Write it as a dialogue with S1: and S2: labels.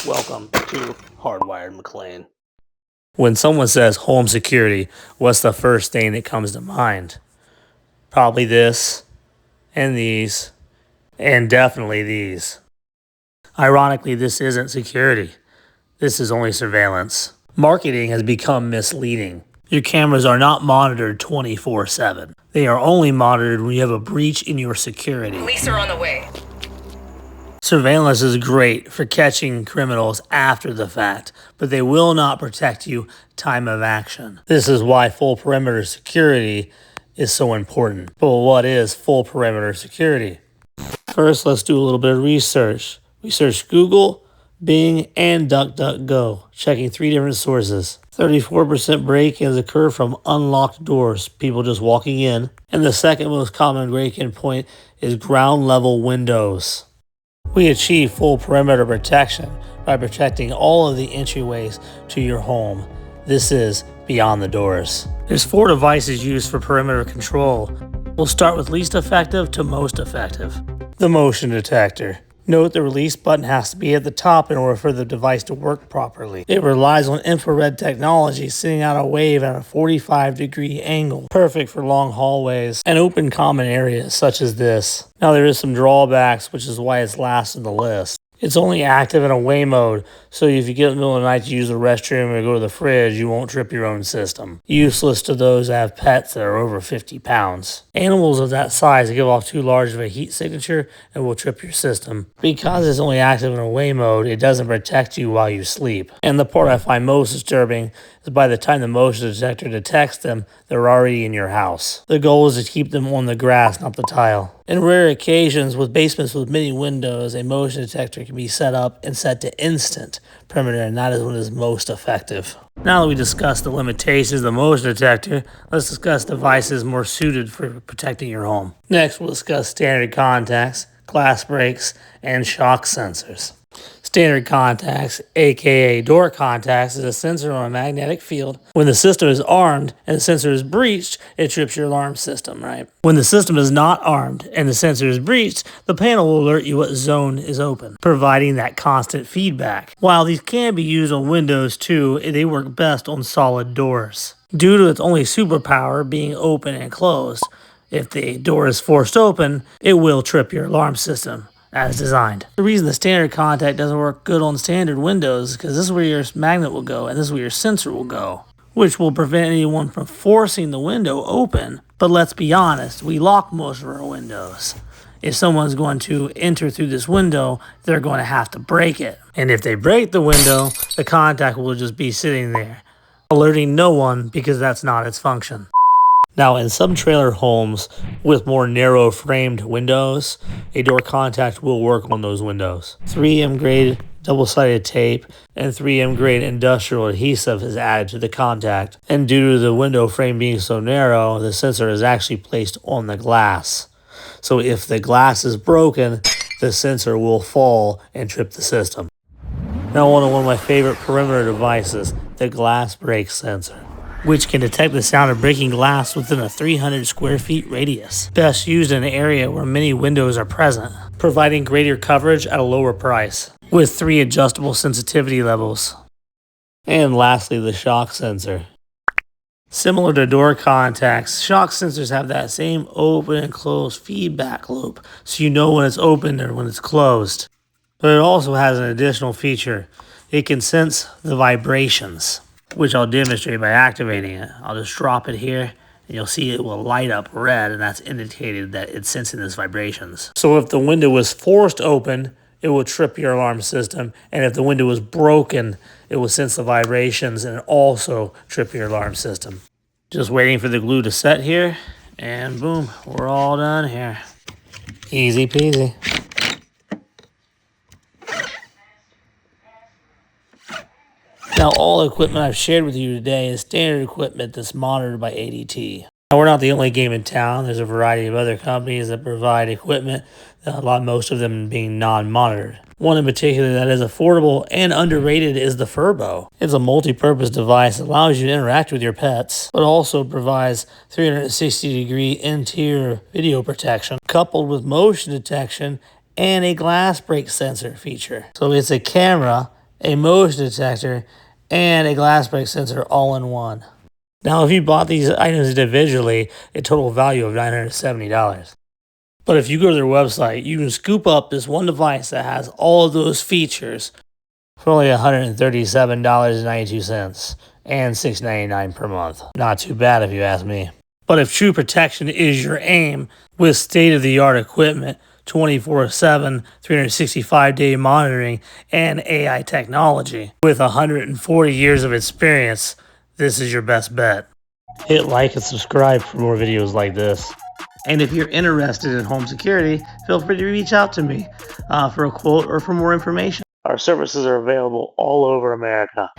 S1: Welcome to Hardwired McLean. When someone says home security, what's the first thing that comes to mind? Probably this, and these, and definitely these. Ironically, this isn't security. This is only surveillance. Marketing has become misleading. Your cameras are not monitored 24/7. They are only monitored when you have a breach in your security.
S2: Police are on the way.
S1: Surveillance is great for catching criminals after the fact, but they will not protect you time of action. This is why full perimeter security is so important. But what is full perimeter security? First, let's do a little bit of research. We searched Google, Bing, and DuckDuckGo, checking 3 different sources. 34% break-ins occur from unlocked doors, people just walking in. And the second most common break-in point is ground level windows. We achieve full perimeter protection by protecting all of the entryways to your home. This is beyond the doors. There's 4 devices used for perimeter control. We'll start with least effective to most effective. The motion detector. Note the release button has to be at the top in order for the device to work properly. It relies on infrared technology, sending out a wave at a 45-degree angle, perfect for long hallways and open common areas such as this. Now there is some drawbacks, which is why it's last in the list. It's only active in away mode, so if you get in the middle of the night to use the restroom or go to the fridge, you won't trip your own system. Useless to those that have pets that are over 50 pounds. Animals of that size give off too large of a heat signature and will trip your system. Because it's only active in away mode, it doesn't protect you while you sleep. And the part I find most disturbing is by the time the motion detector detects them, they're already in your house. The goal is to keep them on the grass, not the tile. In rare occasions, with basements with many windows, a motion detector can be set up and set to instant perimeter, and that is when it is most effective. Now that we discussed the limitations of the motion detector, let's discuss devices more suited for protecting your home. Next, we'll discuss standard contacts, glass breaks, and shock sensors. Standard contacts, aka door contacts, is a sensor on a magnetic field. When the system is armed and the sensor is breached, it trips your alarm system, right? When the system is not armed and the sensor is breached, the panel will alert you what zone is open, providing that constant feedback. While these can be used on windows too, they work best on solid doors. Due to its only superpower being open and closed, if the door is forced open, it will trip your alarm system as designed. The reason the standard contact doesn't work good on standard windows is because this is where your magnet will go and this is where your sensor will go, which will prevent anyone from forcing the window open. But let's be honest, we lock most of our windows. If someone's going to enter through this window, they're going to have to break it. And if they break the window, the contact will just be sitting there, alerting no one because that's not its function. Now, in some trailer homes with more narrow framed windows, a door contact will work on those windows. 3M grade double-sided tape and 3M grade industrial adhesive is added to the contact. And due to the window frame being so narrow, the sensor is actually placed on the glass. So if the glass is broken, the sensor will fall and trip the system. Now on to one of my favorite perimeter devices, the glass break sensor, which can detect the sound of breaking glass within a 300 square feet radius. Best used in an area where many windows are present, providing greater coverage at a lower price, with 3 adjustable sensitivity levels. And lastly, the shock sensor. Similar to door contacts, shock sensors have that same open and closed feedback loop, so you know when it's open or when it's closed. But it also has an additional feature. It can sense the vibrations, which I'll demonstrate by activating it. I'll just drop it here, and you'll see it will light up red, and that's indicated that it's sensing these vibrations. So if the window was forced open, it will trip your alarm system, and if the window was broken, it will sense the vibrations and also trip your alarm system. Just waiting for the glue to set here, and boom, we're all done here. Easy peasy. Now, all equipment I've shared with you today is standard equipment that's monitored by ADT. Now, we're not the only game in town. There's a variety of other companies that provide equipment, most of them being non-monitored. One in particular that is affordable and underrated is the Furbo. It's a multi-purpose device that allows you to interact with your pets, but also provides 360-degree interior video protection, coupled with motion detection and a glass break sensor feature. So it's a camera a motion detector, and a glass break sensor all in one. Now, if you bought these items individually, a total value of $970. But if you go to their website, you can scoop up this one device that has all of those features for only $137.92 and $699 per month. Not too bad if you ask me. But if true protection is your aim, with state-of-the-art equipment, 24/7, 365-day monitoring, and AI technology, with 140 years of experience, this is your best bet. Hit like and subscribe for more videos like this. And if you're interested in home security, feel free to reach out to me for a quote or for more information. Our services are available all over America.